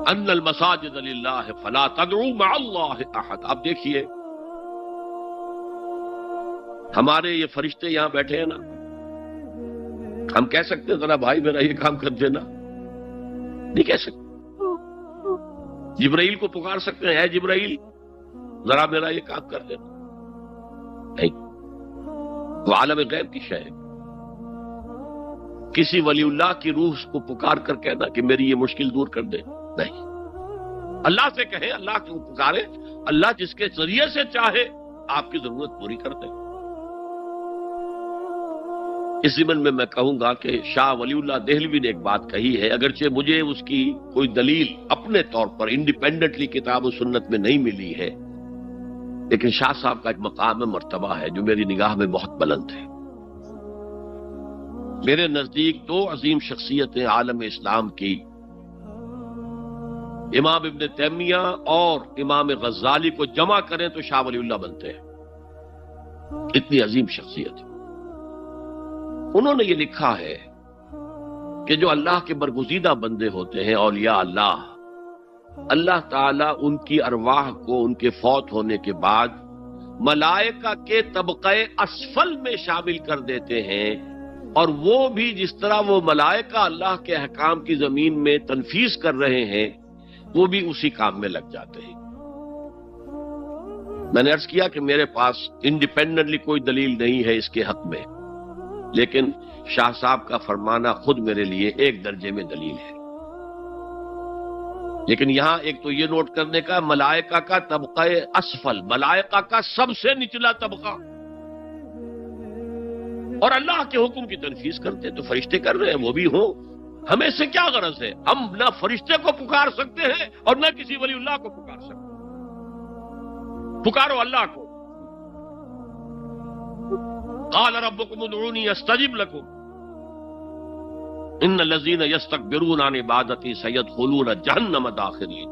ان المساجد للہ فلا تدعوا مع اللہ احد. اب دیکھیے ہمارے یہ فرشتے یہاں بیٹھے ہیں نا، ہم کہہ سکتے ہیں ذرا بھائی میرا یہ کام کر دینا؟ نہیں کہہ سکتے. جبرائیل کو پکار سکتے ہیں، اے جبرائیل ذرا میرا یہ کام کر دینا؟ نہیں. وہ عالم غیب کی شے ہے. کسی ولی اللہ کی روح کو پکار کر کہنا کہ میری یہ مشکل دور کر دے؟ نہیں. اللہ سے کہیں، اللہ کو پکارے، اللہ جس کے ذریعے سے چاہے آپ کی ضرورت پوری کر دے. اس ضمن میں میں کہوں گا کہ شاہ ولی اللہ دہلوی نے ایک بات کہی ہے، اگرچہ مجھے اس کی کوئی دلیل اپنے طور پر انڈیپینڈنٹلی کتاب و سنت میں نہیں ملی ہے، لیکن شاہ صاحب کا ایک مقام مرتبہ ہے جو میری نگاہ میں بہت بلند ہے. میرے نزدیک دو عظیم شخصیتیں عالم اسلام کی، امام ابن تیمیہ اور امام غزالی کو جمع کریں تو شاہ ولی اللہ بنتے ہیں. اتنی عظیم شخصیت. انہوں نے یہ لکھا ہے کہ جو اللہ کے برگزیدہ بندے ہوتے ہیں، اولیاء اللہ، اللہ تعالیٰ ان کی ارواح کو ان کے فوت ہونے کے بعد ملائکہ کے طبقہ اسفل میں شامل کر دیتے ہیں، اور وہ بھی جس طرح وہ ملائکہ اللہ کے احکام کی زمین میں تنفیذ کر رہے ہیں وہ بھی اسی کام میں لگ جاتے ہیں. میں نے عرض کیا کہ میرے پاس انڈیپینڈنٹلی کوئی دلیل نہیں ہے اس کے حق میں، لیکن شاہ صاحب کا فرمانا خود میرے لیے ایک درجے میں دلیل ہے. لیکن یہاں ایک تو یہ نوٹ کرنے کا، ملائکہ کا طبقہ اسفل، ملائکہ کا سب سے نچلا طبقہ، اور اللہ کے حکم کی تنفیذ کرتے تو فرشتے کر رہے ہیں، وہ بھی ہوں. ہمیں سے کیا غرض ہے؟ ہم نہ فرشتے کو پکار سکتے ہیں اور نہ کسی ولی اللہ کو پکار سکتے. پکارو اللہ کو. قال ربکم ادعونی استجب لکم ان الذین یستکبرون عن عبادتی سیدخلون جہنم داخرین.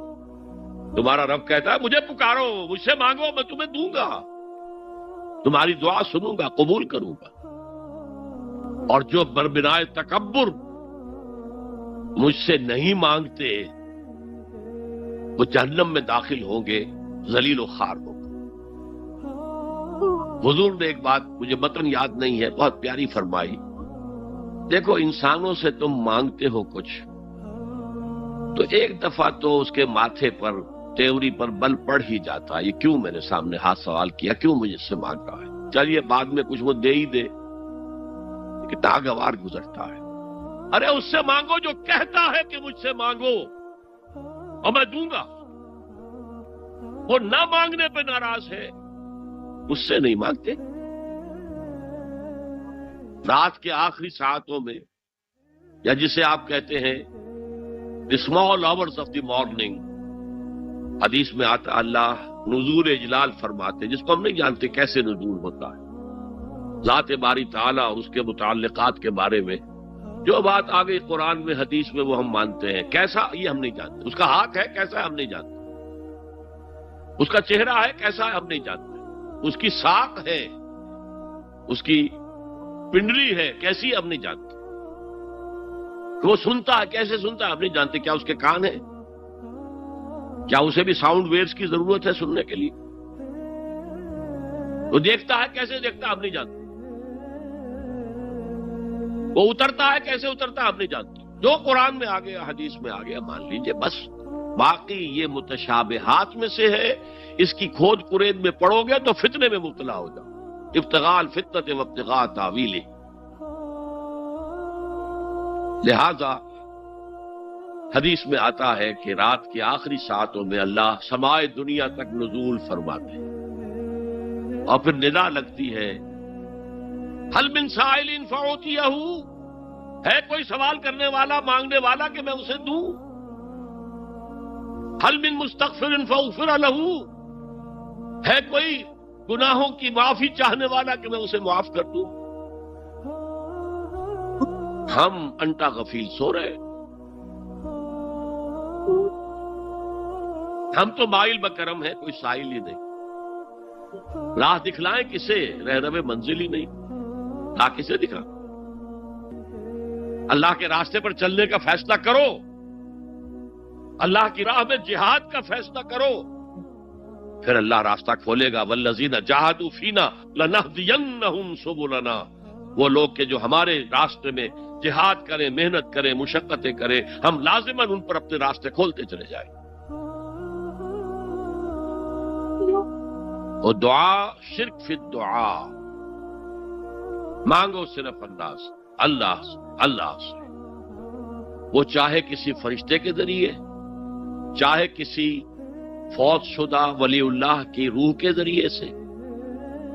تمہارا رب کہتا ہے مجھے پکارو، مجھ سے مانگو، میں تمہیں دوں گا، تمہاری دعا سنوں گا، قبول کروں گا. اور جو بربنائے تکبر مجھ سے نہیں مانگتے وہ جہنم میں داخل ہوں گے، ذلیل و خوار ہوں گے. حضور نے ایک بات، مجھے متن یاد نہیں ہے، بہت پیاری فرمائی. دیکھو انسانوں سے تم مانگتے ہو کچھ تو ایک دفعہ تو اس کے ماتھے پر، تیوری پر بل پڑ ہی جاتا ہے، یہ کیوں میرے سامنے ہاتھ سوال کیا، کیوں مجھ سے مانگ رہا ہے، چلیے بعد میں کچھ وہ دے ہی دے. ناگوار گزرتا ہے. ارے اس سے مانگو جو کہتا ہے کہ مجھ سے مانگو اور میں دوں گا. وہ نہ مانگنے پہ ناراض ہے، اس سے نہیں مانگتے. رات کے آخری ساعتوں میں، یا جسے آپ کہتے ہیں the small hours of the morning، حدیث میں آتا اللہ نزول اجلال فرماتے، جس کو ہم نہیں جانتے کیسے نزول ہوتا ہے. ذات باری تعالیٰ اور اس کے متعلقات کے بارے میں جو بات آ گئی قرآن میں، حدیث میں، وہ ہم مانتے ہیں. کیسا یہ ہم نہیں جانتے. اس کا ہاتھ ہے کیسا ہے ہم نہیں جانتے. اس کا چہرہ ہے کیسا ہے ہم نہیں جانتے. اس کی ساق ہے، اس کی پنڈلی ہے کیسی ہے ہم نہیں جانتے. وہ سنتا ہے کیسے سنتا ہے ہم نہیں جانتے. کیا اس کے کان ہیں؟ کیا اسے بھی ساؤنڈ ویوز کی ضرورت ہے سننے کے لیے؟ وہ دیکھتا ہے کیسے دیکھتا ہے ہم نہیں جانتے. وہ اترتا ہے کیسے اترتا ہے ہم نہیں جانتے. جو قرآن میں آ گیا، حدیث میں آ گیا، مان لیجئے بس. باقی یہ متشابہات میں سے ہے، اس کی کھود کرید میں پڑو گے تو فتنے میں مبتلا ہو جاؤ. ابتغاء الفتنۃ وابتغاء تاویلہ. لہذا حدیث میں آتا ہے کہ رات کی آخری ساعتوں میں اللہ سمائے دنیا تک نزول فرماتے ہیں، اور پھر ندا لگتی ہے حل من سائل فاعطیہ، ہے کوئی سوال کرنے والا، مانگنے والا کہ میں اسے دوں. حل من مستغفر فاغفر لہ، ہے کوئی گناہوں کی معافی چاہنے والا کہ میں اسے معاف کر دوں. ہم انٹا غفیل سو رہے، ہم تو مائل بکرم ہے، کوئی سائل ہی نہیں. راہ دکھلائیں کسے؟ رہنمے منزل ہی نہیں. راہ کسے دکھا؟ اللہ کے راستے پر چلنے کا فیصلہ کرو، اللہ کی راہ میں جہاد کا فیصلہ کرو، پھر اللہ راستہ کھولے گا۔ والذین جاہدوا فینا لنہدینہم سبلنا، وہ لوگ کہ جو ہمارے راستے میں جہاد کریں، محنت کریں، مشقتیں کریں، ہم لازماً ان پر اپنے راستے کھولتے چلے جائیں۔ اور دعا شرک فی الدعا، مانگو صرف اللہ سے، وہ چاہے کسی فرشتے کے ذریعے، چاہے کسی فوت شدہ ولی اللہ کی روح کے ذریعے سے،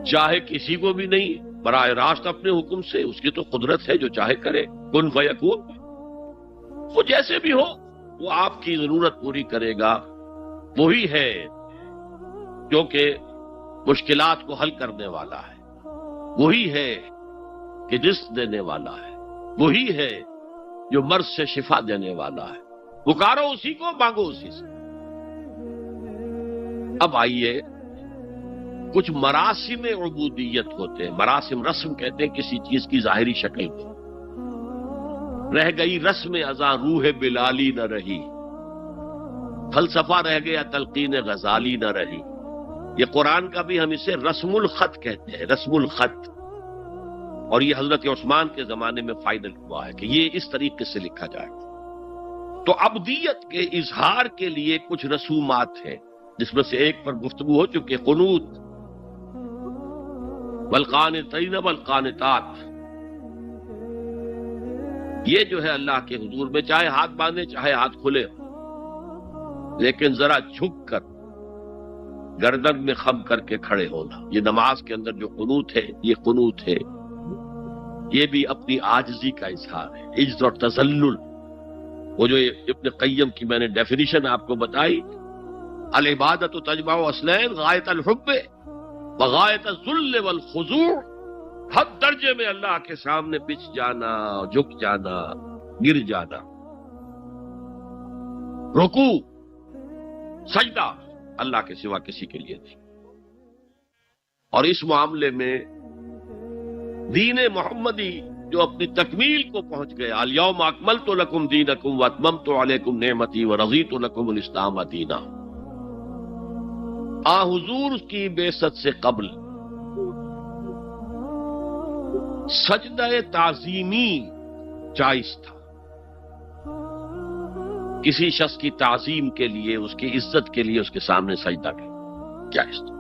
چاہے کسی کو بھی نہیں، براہ راست اپنے حکم سے، اس کی تو قدرت ہے، جو چاہے کرے، کن فیکون، وہ جیسے بھی ہو وہ آپ کی ضرورت پوری کرے گا۔ وہی ہے جو کہ مشکلات کو حل کرنے والا ہے، وہی ہے کہ رزق دینے والا ہے، وہی ہے جو مرض سے شفا دینے والا ہے۔ پکارو اسی کو، مانگو اسی سے۔ اب آئیے، کچھ مراسم عبودیت ہوتے ہیں، مراسم رسم کہتے ہیں کسی چیز کی ظاہری شکل کو۔ رہ گئی رسم ازاں روح بلالی نہ رہی، فلسفہ رہ گیا تلقین غزالی نہ رہی۔ یہ قرآن کا بھی ہم اسے رسم الخط کہتے ہیں، رسم الخط، اور یہ حضرت عثمان کے زمانے میں فائنل ہوا ہے کہ یہ اس طریقے سے لکھا جائے۔ تو عبدیت کے اظہار کے لیے کچھ رسومات ہیں، جس میں سے ایک پر گفتگو ہو چکی، قنوت، والقانتین والقانتات۔ یہ جو ہے اللہ کے حضور میں چاہے ہاتھ باندھے چاہے ہاتھ کھلے، لیکن ذرا جھک کر گردن میں خم کر کے کھڑے ہونا، یہ نماز کے اندر جو قنوت ہے، یہ قنوت ہے، یہ بھی اپنی عاجزی کا اظہار ہے، عجز اور تذلل۔ وہ جو ابن قیم کی میں نے ڈیفینیشن آپ کو بتائی، العبادت تجمع اصلین، غایت الحب وغایت الذل والخضوع، حد درجے میں اللہ کے سامنے بچ جانا، جھک جانا، گر جانا، رکوع، سجدہ اللہ کے سوا کسی کے لیے نہیں۔ اور اس معاملے میں دین محمدی جو اپنی تکمیل کو پہنچ گیا، الیوم اکملت لکم دینکم واتممت علیکم نعمتی ورضیت لکم الاسلام دینا، حضور کی بعثت سے قبل سجدہ تعظیمی جائز تھا، کسی شخص کی تعظیم کے لیے، اس کی عزت کے لیے اس کے سامنے سجدہ کرنا جائز تھا۔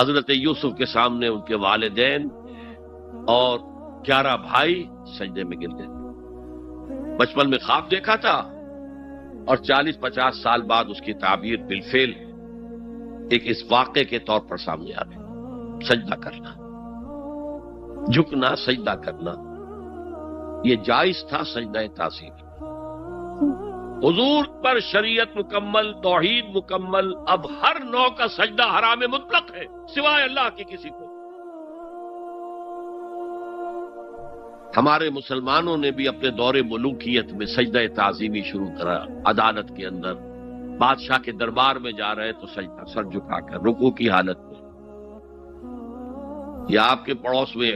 حضرت یوسف کے سامنے ان کے والدین اور 11 بھائی سجدے میں گر گئے۔ بچپن میں خواب دیکھا تھا اور 40-50 سال بعد اس کی تعبیر بالفعل ایک اس واقعے کے طور پر سامنے آ گئی۔ سجدہ کرنا، جھکنا، سجدہ کرنا، یہ جائز تھا سجدہ تعظیم۔ حضور پر شریعت مکمل، توحید مکمل، اب ہر نوع کا سجدہ حرام مطلق ہے سوائے اللہ کی کسی کو۔ ہمارے مسلمانوں نے بھی اپنے دور ملوکیت میں سجدہ تعظیمی شروع کرا، عدالت کے اندر بادشاہ کے دربار میں جا رہے تو سجدہ، سر جھکا کر رکوع کی حالت میں۔ یا آپ کے پڑوس میں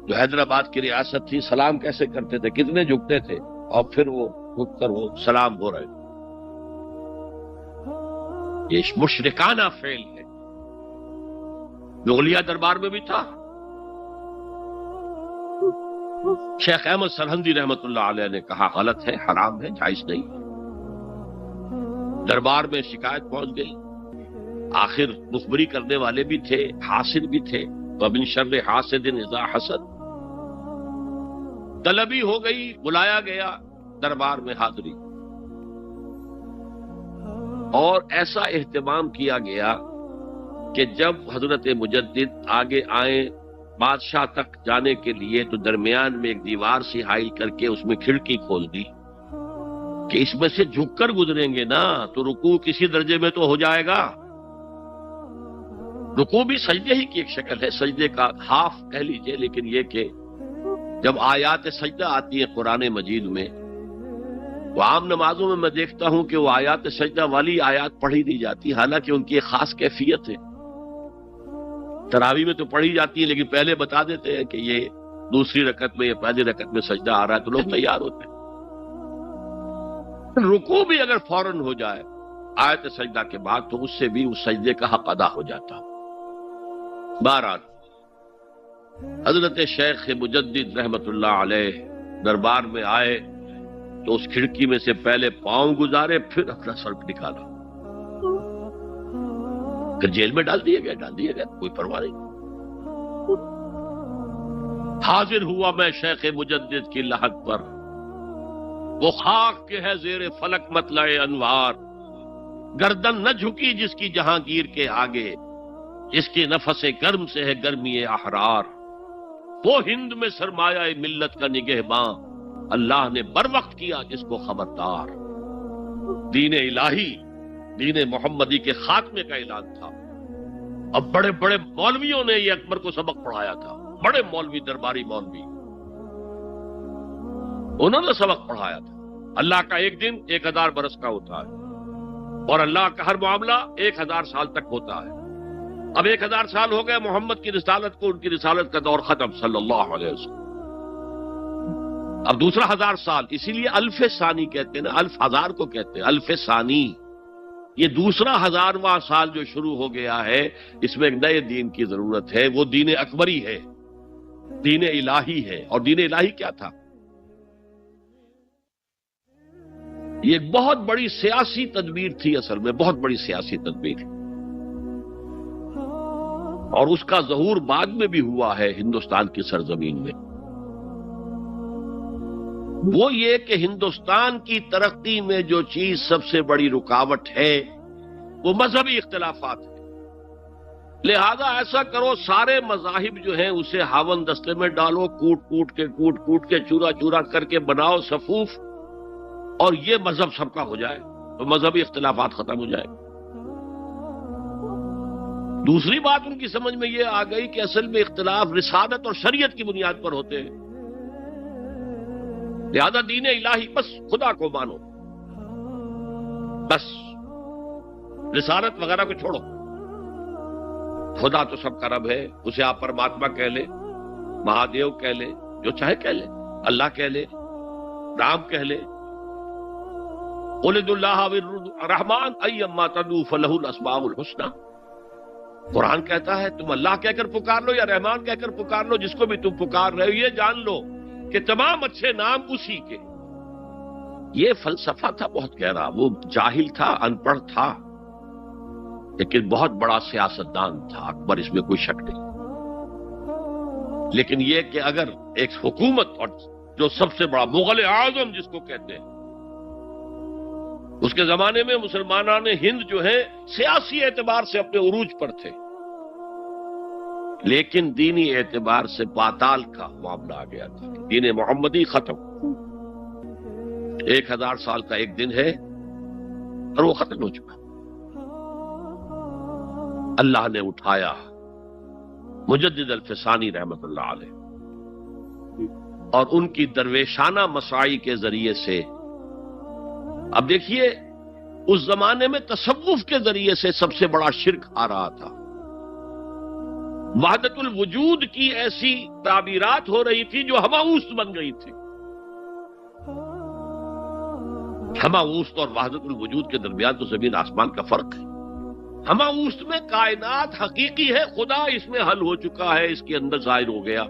جو حیدرآباد کی ریاست تھی، سلام کیسے کرتے تھے، کتنے جھکتے تھے، اور پھر وہ جھک کر وہ سلام ہو رہے۔ یہ مشرکانہ فعل ہے، مغلیہ دربار میں بھی تھا۔ شیخ احمد سرہندی رحمت اللہ علیہ نے کہا غلط ہے، حرام ہے، جائز نہیں۔ دربار میں شکایت پہنچ گئی، آخر مخبری کرنے والے بھی تھے، حاسد بھی تھے، وَمِن شَرِّ حَاسِدٍ إِذَا حَسَدَ، طلبی ہو گئی، بلایا گیا دربار میں حاضری، اور ایسا اہتمام کیا گیا کہ جب حضرت مجدد آگے آئے بادشاہ تک جانے کے لیے تو درمیان میں ایک دیوار سی حائل کر کے اس میں کھڑکی کھول دی کہ اس میں سے جھک کر گزریں گے نا تو رکوع کسی درجے میں تو ہو جائے گا۔ رکوع بھی سجدے ہی کی ایک شکل ہے، سجدے کا ہاف کہہ لیجئے، لیکن یہ کہ جب آیات سجدہ آتی ہیں قرآن مجید میں، وہ عام نمازوں میں دیکھتا ہوں کہ وہ آیات سجدہ والی آیات پڑھی دی جاتی، حالانکہ ان کی ایک خاص کیفیت ہے۔ تراویح میں تو پڑھی جاتی ہے، لیکن پہلے بتا دیتے ہیں کہ یہ دوسری رکعت میں یا پہلی رکعت میں سجدہ آ رہا ہے تو لوگ تیار ہوتے ہیں۔ رکوع بھی اگر فوراً ہو جائے آیت سجدہ کے بعد تو اس سے بھی اس سجدے کا حق ادا ہو جاتا۔ بہرحال حضرت شیخ مجدد رحمت اللہ علیہ دربار میں آئے تو اس کھڑکی میں سے پہلے پاؤں گزارے، پھر اپنا سر نکالا، پھر جیل میں ڈال دیا گیا، کوئی پرواہ نہیں۔ حاضر ہوا میں شیخ مجدد کی لحد پر، وہ خاک کے ہے زیر فلک مطلع انوار، گردن نہ جھکی جس کی جہانگیر کے آگے، جس کے نفس گرم سے ہے گرمی احرار، وہ ہند میں سرمایہ ملت کا نگہباں، اللہ نے بر وقت کیا جس کو خبردار۔ دین الہی، دین محمدی کے خاتمے کا اعلان تھا۔ اب بڑے بڑے مولویوں نے یہ اکبر کو سبق پڑھایا تھا، بڑے مولوی، درباری مولوی، انہوں نے سبق پڑھایا تھا۔ اللہ کا ایک دن 1000 برس کا ہوتا ہے، اور اللہ کا ہر معاملہ 1000 سال تک ہوتا ہے۔ اب 1000 سال ہو گئے محمد کی رسالت کو، ان کی رسالت کا دور ختم صلی اللہ علیہ وسلم۔ اب دوسرا 1000 سال، اسی لیے الف ثانی کہتے ہیں نا، الف ہزار کو کہتے ہیں الف ثانی۔ یہ دوسرا 1000واں سال جو شروع ہو گیا ہے، اس میں ایک نئے دین کی ضرورت ہے، وہ دین اکبری ہے، دین الہی ہے۔ اور دین الہی کیا تھا؟ یہ ایک بہت بڑی سیاسی تدبیر تھی، اصل میں بہت بڑی سیاسی تدبیر، اور اس کا ظہور بعد میں بھی ہوا ہے ہندوستان کی سرزمین میں۔ وہ یہ کہ ہندوستان کی ترقی میں جو چیز سب سے بڑی رکاوٹ ہے وہ مذہبی اختلافات ہیں۔ لہذا ایسا کرو، سارے مذاہب جو ہیں اسے ہاون دستے میں ڈالو، کوٹ کوٹ کے چورا چورا کر کے بناؤ صفوف، اور یہ مذہب سب کا ہو جائے تو مذہبی اختلافات ختم ہو جائے۔ دوسری بات ان کی سمجھ میں یہ آ گئی کہ اصل میں اختلاف رسالت اور شریعت کی بنیاد پر ہوتے ہیں، لہذا دین الہی، بس خدا کو مانو، بس رسالت وغیرہ کو چھوڑو۔ خدا تو سب کا رب ہے، اسے آپ پرماتما کہہ لے، مہادیو کہہ لے، جو چاہے کہہ لے، اللہ کہہ لے، رام کہہ لے، قل ادعوا اللہ الرحمن ایما تدعوا فلہ الاسماء الحسنی۔ قرآن کہتا ہے تم اللہ کہہ کر پکار لو یا رحمان کہہ کر پکار لو، جس کو بھی تم پکار رہے ہو یہ جان لو کہ تمام اچھے نام اسی کے۔ یہ فلسفہ تھا بہت گہرا، وہ جاہل تھا، ان پڑھ تھا، لیکن بہت بڑا سیاستدان تھا اکبر، اس میں کوئی شک نہیں۔ لیکن یہ کہ اگر ایک حکومت، اور جو سب سے بڑا مغل اعظم جس کو کہتے ہیں، اس کے زمانے میں مسلمانان ہند جو ہیں سیاسی اعتبار سے اپنے عروج پر تھے، لیکن دینی اعتبار سے پاتال کا معاملہ آ گیا تھا، دین محمدی ختم۔ 1000 سال کا ایک دن ہے اور وہ ختم ہو چکا۔ اللہ نے اٹھایا مجدد الفسانی رحمت اللہ علیہ، اور ان کی درویشانہ مساعی کے ذریعے سے، اب دیکھیے اس زمانے میں تصوف کے ذریعے سے سب سے بڑا شرک آ رہا تھا، وحدت الوجود کی ایسی تعبیرات ہو رہی تھی جو ہماوست بن گئی تھی۔ ہماوست اور وحدت الوجود کے درمیان تو زمین آسمان کا فرق ہے۔ ہماوست میں کائنات حقیقی ہے، خدا اس میں حل ہو چکا ہے، اس کے اندر ظاہر ہو گیا،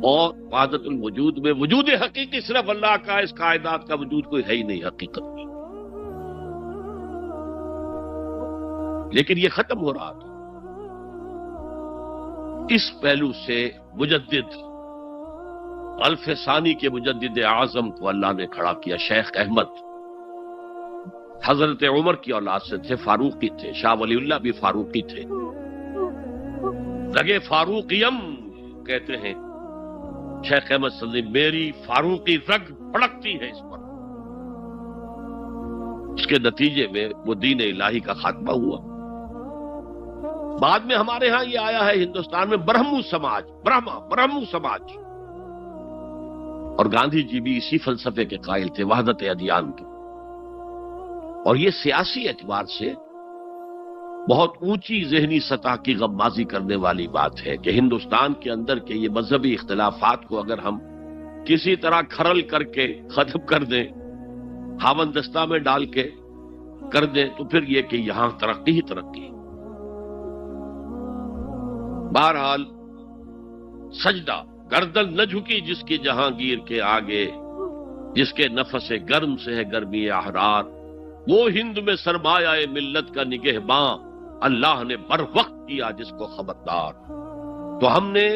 اور وحدت الوجود میں وجود حقیقی صرف اللہ کا، اس کائنات کا وجود کوئی ہے ہی نہیں حقیقت میں، لیکن یہ ختم ہو رہا تھا۔ اس پہلو سے مجدد الف ثانی کے مجدد اعظم کو اللہ نے کھڑا کیا۔ شیخ احمد حضرت عمر کی اولاد سے تھے، فاروقی تھے، شاہ ولی اللہ بھی فاروقی تھے، رگے فاروقیم کہتے ہیں شیخ احمد صدی، میری فاروقی رگ پھڑکتی ہے اس پر۔ اس کے نتیجے میں وہ دین الہی کا خاتمہ ہوا۔ بعد میں ہمارے ہاں یہ آیا ہے ہندوستان میں برہمو سماج، برہمو سماج، اور گاندھی جی بھی اسی فلسفے کے قائل تھے، وحدت ادیان کے۔ اور یہ سیاسی اعتبار سے بہت اونچی ذہنی سطح کی غمازی کرنے والی بات ہے کہ ہندوستان کے اندر کے یہ مذہبی اختلافات کو اگر ہم کسی طرح کھرل کر کے ختم کر دیں ہاون دستہ میں ڈال کے کر دیں تو پھر یہ کہ یہاں ترقی ہی ترقی۔ بہرحال سجدہ، گردن نہ جھکی جس کی جہانگیر کے آگے، جس کے نفس گرم سے ہے گرمی احرار، وہ ہند میں سرمایہ ملت کا نگہباں، اللہ نے بر وقت کیا جس کو خبردار۔ تو ہم نے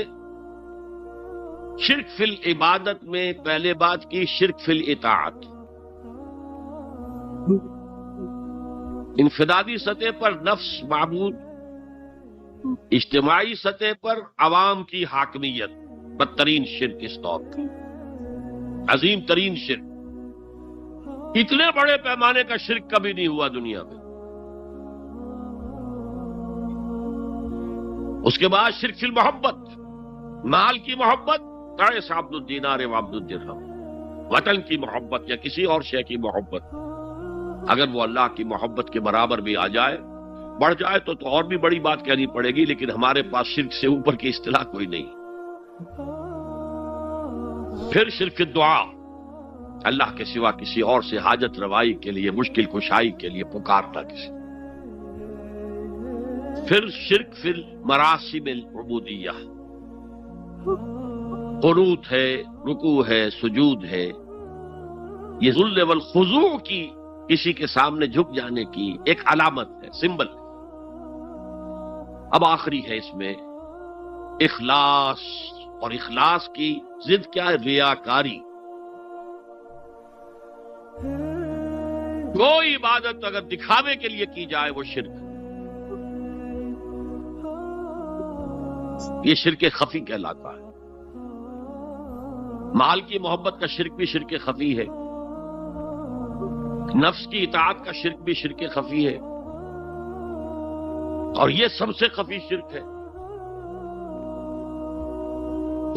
شرک فی العبادت میں پہلے بات کی شرک فی الاطاعت۔ انفرادی سطح پر نفس معبود، اجتماعی سطح پر عوام کی حاکمیت، بدترین شرک اس دور کا، عظیم ترین شرک۔ اتنے بڑے پیمانے کا شرک کبھی نہیں ہوا دنیا میں۔ اس کے بعد شرک فی المحبت، مال کی محبت، تعس عبد الدینار و عبد الدرہم، وطن کی محبت یا کسی اور شے کی محبت، اگر وہ اللہ کی محبت کے برابر بھی آ جائے، بڑھ جائے تو اور بھی بڑی بات کہنی پڑے گی، لیکن ہمارے پاس شرک سے اوپر کی اصطلاح کوئی نہیں۔ پھر شرک دعا، اللہ کے سوا کسی اور سے حاجت روائی کے لیے، مشکل کشائی کے لیے پکارنا کسی۔ پھر شرک فی المراسم العبودیہ، قنوت ہے، رکوع ہے، سجود ہے، یہ ذل والخضوع کی، کسی کے سامنے جھک جانے کی ایک علامت ہے، سمبل ہے۔ اب آخری ہے اس میں اخلاص، اور اخلاص کی ضد کیا ہے؟ ریاکاری۔ کوئی عبادت اگر دکھاوے کے لیے کی جائے وہ شرک، یہ شرک خفی کہلاتا ہے۔ مال کی محبت کا شرک بھی شرک خفی ہے، نفس کی اطاعت کا شرک بھی شرک خفی ہے، اور یہ سب سے خفی شرک ہے۔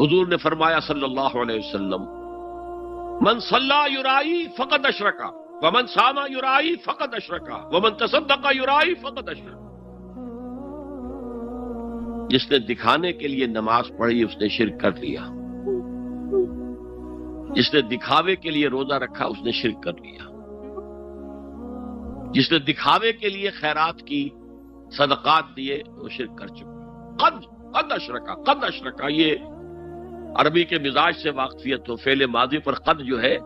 حضور نے فرمایا صلی اللہ علیہ وسلم، من صلی یرائی فقد اشرکا ومن صام یرائی فقد اشرکا ومن تصدق یرائی فقد اشرکا۔ جس نے دکھانے کے لیے نماز پڑھی اس نے شرک کر لیا، جس نے دکھاوے کے لیے روزہ رکھا اس نے شرک کر لیا، جس نے دکھاوے کے لیے خیرات کی، صدقات دیے، وہ شرک کر چکا۔ قد اشرکا، قد اشرکا، یہ عربی کے مزاج سے واقفیت ہو، فعل ماضی پر قد جو ہے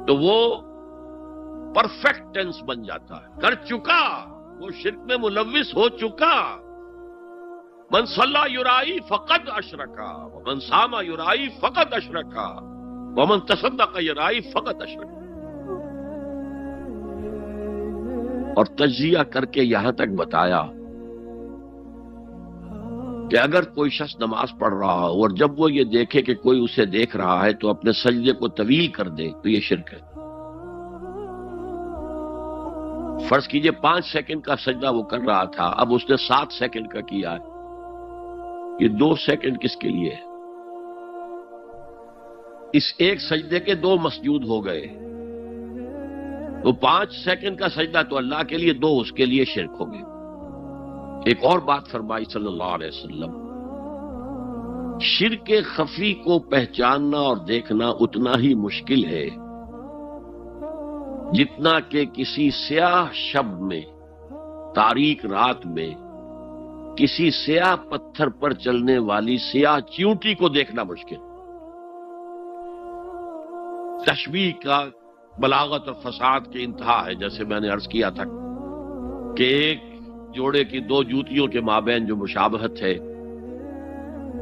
تو وہ پرفیکٹ ٹینس بن جاتا ہے، کر چکا، وہ شرک میں ملوث ہو چکا۔ من صلی یرائی فقد اشرکا ومن صام یرائی فقد اشرکا ومن تصدق یرائی فقد اشرکا۔ اور تجزیہ کر کے یہاں تک بتایا کہ اگر کوئی شخص نماز پڑھ رہا ہو اور جب وہ یہ دیکھے کہ کوئی اسے دیکھ رہا ہے تو اپنے سجدے کو طویل کر دے تو یہ شرک ہے۔ فرض کیجئے 5 سیکنڈ کا سجدہ وہ کر رہا تھا، اب اس نے 7 سیکنڈ کا کیا ہے، یہ 2 سیکنڈ کس کے لیے؟ اس ایک سجدے کے 2 مسجود ہو گئے، تو 5 سیکنڈ کا سجدہ تو اللہ کے لیے، 2 اس کے لیے شرک ہو گئے۔ ایک اور بات فرمائی صلی اللہ علیہ وسلم، شرک خفی کو پہچاننا اور دیکھنا اتنا ہی مشکل ہے جتنا کہ کسی سیاہ شب میں، تاریک رات میں، کسی سیاہ پتھر پر چلنے والی سیاہ چیونٹی کو دیکھنا مشکل۔ تشبیہ کا بلاغت اور فساد کی انتہا ہے، جیسے میں نے عرض کیا تھا کہ ایک جوڑے کی 2 جوتیوں کے مابین جو مشابہت ہے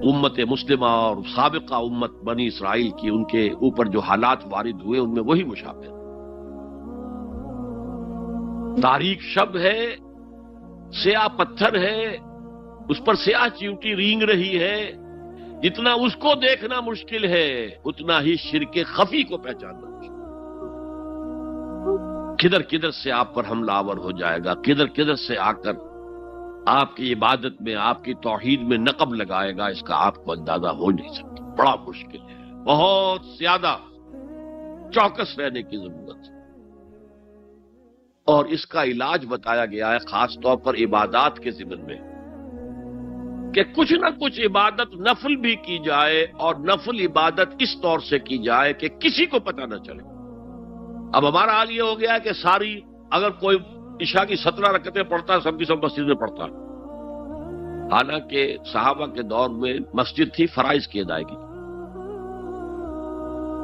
امت مسلمہ اور سابقہ امت بنی اسرائیل کی، ان کے اوپر جو حالات وارد ہوئے ان میں وہی مشابہت۔ تاریک شب ہے، سیاہ پتھر ہے، اس پر سیاہ چیونٹی رینگ رہی ہے، جتنا اس کو دیکھنا مشکل ہے اتنا ہی شرک خفی کو پہچاننا مشکل۔ کدھر کدھر سے آپ پر حملہ آور ہو جائے گا، کدھر کدھر سے آ کر آپ کی عبادت میں، آپ کی توحید میں نقب لگائے گا، اس کا آپ کو اندازہ ہو نہیں سکتا۔ بڑا مشکل ہے، بہت زیادہ چوکس رہنے کی ضرورت ہے۔ اور اس کا علاج بتایا گیا ہے خاص طور پر عبادات کے ضمن میں، کہ کچھ نہ کچھ عبادت نفل بھی کی جائے، اور نفل عبادت اس طور سے کی جائے کہ کسی کو پتہ نہ چلے۔ اب ہمارا حال یہ ہو گیا ہے کہ ساری اگر کوئی عشاء کی 17 رکعتیں پڑھتا ہے سب کی سب مسجد میں پڑھتا ہے، حالانکہ صحابہ کے دور میں مسجد تھی فرائض کی ادائیگی،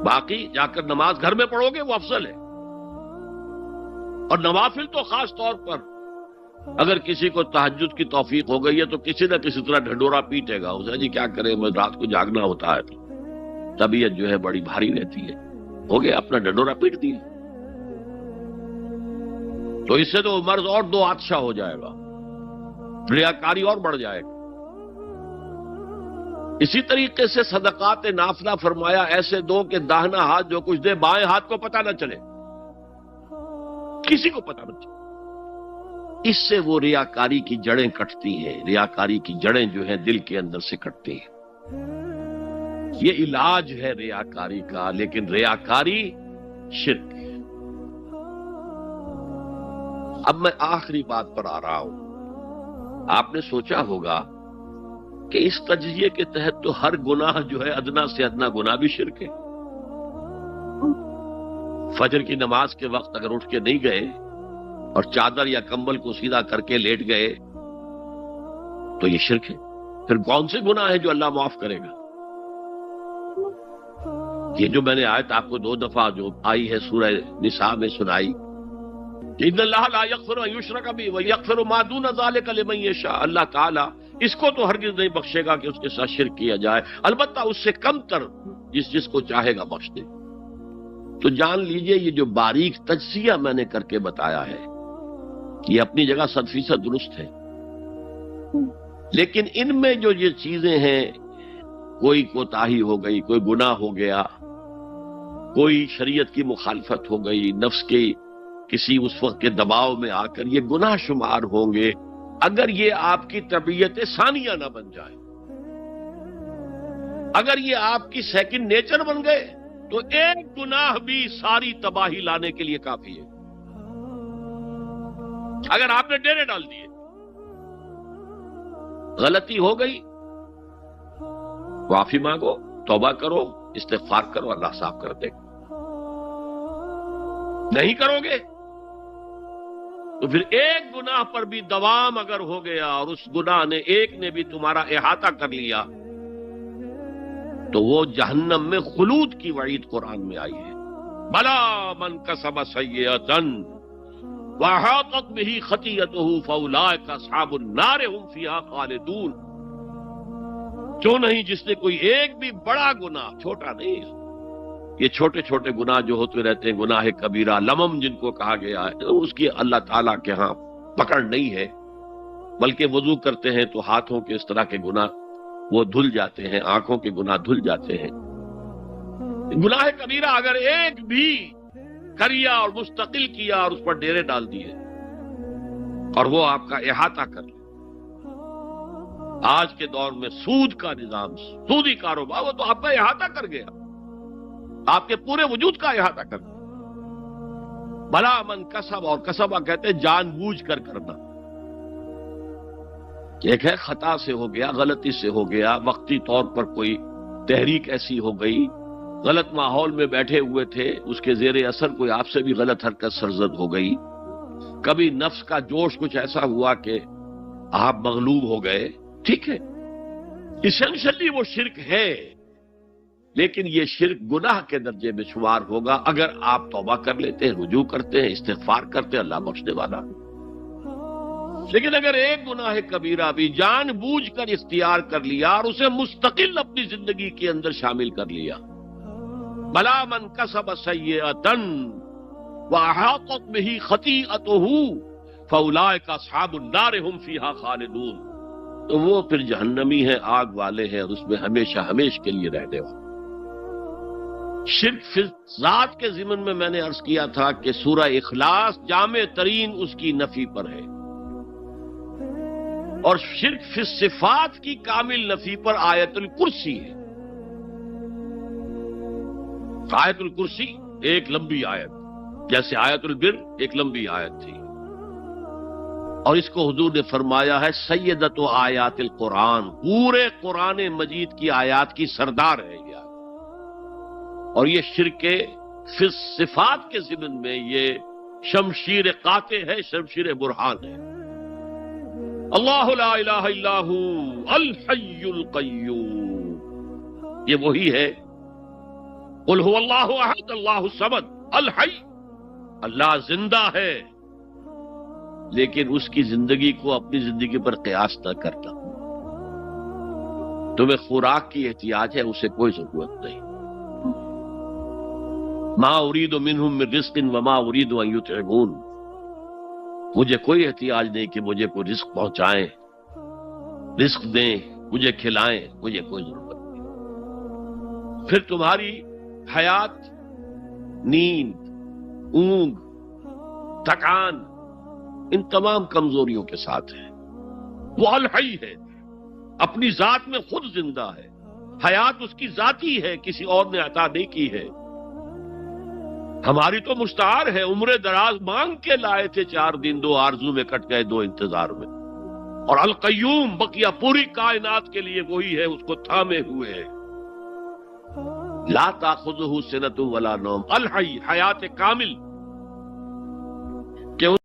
باقی جا کر نماز گھر میں پڑھو گے وہ افضل ہے، اور نوافل تو خاص طور پر اگر کسی کو تہجد کی توفیق ہو گئی ہے تو کسی نہ کسی طرح ڈھنڈورا پیٹے گا، اسے جی کیا کرے میں رات کو جاگنا ہوتا ہے، طبیعت جو ہے بڑی بھاری رہتی ہے، ہو گیا اپنا ڈھنڈورا پیٹ دیا، تو اس سے تو مرض اور دو آتشا ہو جائے گا، ریاکاری اور بڑھ جائے گا۔ اسی طریقے سے صدقات نافلہ فرمایا ایسے دو کہ داہنا ہاتھ جو کچھ دے بائیں ہاتھ کو پتہ نہ چلے، کسی کو پتہ نہ چلے، اس سے وہ ریاکاری کی جڑیں کٹتی ہیں، ریاکاری کی جڑیں جو ہیں دل کے اندر سے کٹتی ہیں، یہ علاج ہے ریاکاری کا، لیکن ریاکاری شرک ہے۔ اب میں آخری بات پر آ رہا ہوں، آپ نے سوچا ہوگا کہ اس تجزیے کے تحت تو ہر گناہ جو ہے ادنا سے ادنا گناہ بھی شرک ہے۔ فجر کی نماز کے وقت اگر اٹھ کے نہیں گئے اور چادر یا کمبل کو سیدھا کر کے لیٹ گئے تو یہ شرک ہے، پھر کون سے گناہ ہے جو اللہ معاف کرے گا؟ یہ جو میں نے آیت آپ کو 2 دفعہ جو آئی ہے سورہ نساء میں سنائی، ان اللہ لا یغفر ان یشرک بہ ویغفر ما دون ذلک لمن یشاء، اللہ تعالیٰ اس کو تو ہرگز نہیں بخشے گا کہ اس کے ساتھ شرک کیا جائے، البتہ اس سے کم تر جس کو چاہے گا بخش دے۔ تو جان لیجئے یہ جو باریک تجزیہ میں نے کر کے بتایا ہے یہ اپنی جگہ 100% درست ہے، لیکن ان میں جو یہ چیزیں ہیں، کوئی کوتاہی ہو گئی، کوئی گناہ ہو گیا، کوئی شریعت کی مخالفت ہو گئی، نفس کے کسی اس وقت کے دباؤ میں آ کر یہ گناہ شمار ہوں گے، اگر یہ آپ کی طبیعت ثانیہ نہ بن جائے، اگر یہ آپ کی سیکنڈ نیچر بن گئے تو ایک گناہ بھی ساری تباہی لانے کے لیے کافی ہے۔ اگر آپ نے ڈیرے ڈال دیے، غلطی ہو گئی، معافی مانگو، توبہ کرو، استغفار کرو، اللہ صاف کر دے گا۔ نہیں کرو گے تو پھر ایک گناہ پر بھی دوام اگر ہو گیا اور اس گناہ نے ایک نے بھی تمہارا احاطہ کر لیا تو وہ جہنم میں خلود کی وعید قرآن میں آئی ہے۔ بلا من کسب سیئۃ وَأَحَاطَتْ بِهِ خَطِیئَتُهُ فَأُولَٰئِکَ أَصْحَابُ النَّارِ هُمْ فِیہَا خَالِدُونَ، جو نہیں جس نے کوئی ایک بھی بڑا گناہ، چھوٹا نہیں، یہ چھوٹے چھوٹے گناہ جو ہوتے رہتے ہیں، گناہ کبیرہ لمم جن کو کہا گیا ہے، اس کی اللہ تعالیٰ کے ہاں پکڑ نہیں ہے، بلکہ وضو کرتے ہیں تو ہاتھوں کے اس طرح کے گناہ وہ دھل جاتے ہیں، آنکھوں کے گناہ دھل جاتے ہیں۔ گناہ کبیرہ اگر ایک بھی کریا اور مستقل کیا اور اس پر ڈیرے ڈال دیے اور وہ آپ کا احاطہ کر لے، آج کے دور میں سود کا نظام، سودی کاروبار، وہ تو آپ کا احاطہ کر گیا، آپ کے پورے وجود کا احاطہ کر گیا۔ بھلا من کسب، اور کسبہ کہتے ہیں جان بوجھ کر کرنا، ایک ہے خطا سے ہو گیا، غلطی سے ہو گیا، وقتی طور پر کوئی تحریک ایسی ہو گئی، غلط ماحول میں بیٹھے ہوئے تھے، اس کے زیر اثر کوئی آپ سے بھی غلط حرکت سرزد ہو گئی، کبھی نفس کا جوش کچھ ایسا ہوا کہ آپ مغلوب ہو گئے، ٹھیک ہے، اسینشلی وہ شرک ہے، لیکن یہ شرک گناہ کے درجے میں شمار ہوگا اگر آپ توبہ کر لیتے ہیں، رجوع کرتے ہیں، استغفار کرتے ہیں، اللہ بخشنے والا۔ لیکن اگر ایک گناہ کبیرہ بھی جان بوجھ کر اختیار کر لیا اور اسے مستقل اپنی زندگی کے اندر شامل کر لیا، بلا من کسب سیئۃ وَأَحَاطَتْ بِهِ خَطِیئَتُهُ فَأُولَٰئِکَ أَصْحَابُ النَّارِ هُمْ فِیہَا خَالِدُونَ، تو وہ پھر جہنمی ہیں، آگ والے ہیں اور اس میں ہمیشہ ہمیشہ کے لیے رہنے والے۔ شرک فی ذات کے ضمن میں نے عرض کیا تھا کہ سورہ اخلاص جامع ترین اس کی نفی پر ہے، اور شرک فی صفات کی کامل نفی پر آیت الکرسی ہے۔ آیت الکرسی ایک لمبی آیت، جیسے آیت البر ایک لمبی آیت تھی، اور اس کو حضور نے فرمایا ہے سیدۃ آیات القرآن، پورے قرآن مجید کی آیات کی سردار ہے یہ، اور یہ شرک پھر صفات کے ضمن میں یہ شمشیر قاطع ہے، شمشیر برہان ہے۔ اللہ لا الہ الا ہو الحی القیوم، یہ وہی ہے۔ قل هو اللہ احد اللہ الصمد الحی، اللہ زندہ ہے، لیکن اس کی زندگی کو اپنی زندگی پر قیاس نہ کرنا۔ تمہیں خوراک کی احتیاج ہے، اسے کوئی ضرورت نہیں۔ ما اريد منهم من رزق وما اريد ان يطعمون، مجھے کوئی احتیاج نہیں کہ مجھے کوئی رزق پہنچائیں، رزق دیں، مجھے کھلائیں، مجھے کوئی ضرورت نہیں۔ پھر تمہاری حیات نیند، اونگ، تھکان، ان تمام کمزوریوں کے ساتھ ہے۔ وہ الحی ہے، اپنی ذات میں خود زندہ ہے، حیات اس کی ذاتی ہے، کسی اور نے عطا نہیں کی ہے۔ ہماری تو مستعار ہے، عمر دراز مانگ کے لائے تھے، 4 دن 2 آرزو میں کٹ گئے، 2 انتظار میں۔ اور القیوم بقیہ پوری کائنات کے لیے وہی ہے، اس کو تھامے ہوئے ہے۔ لا تاخذہ سنۃ ولا نوم، الحی، حیات کامل،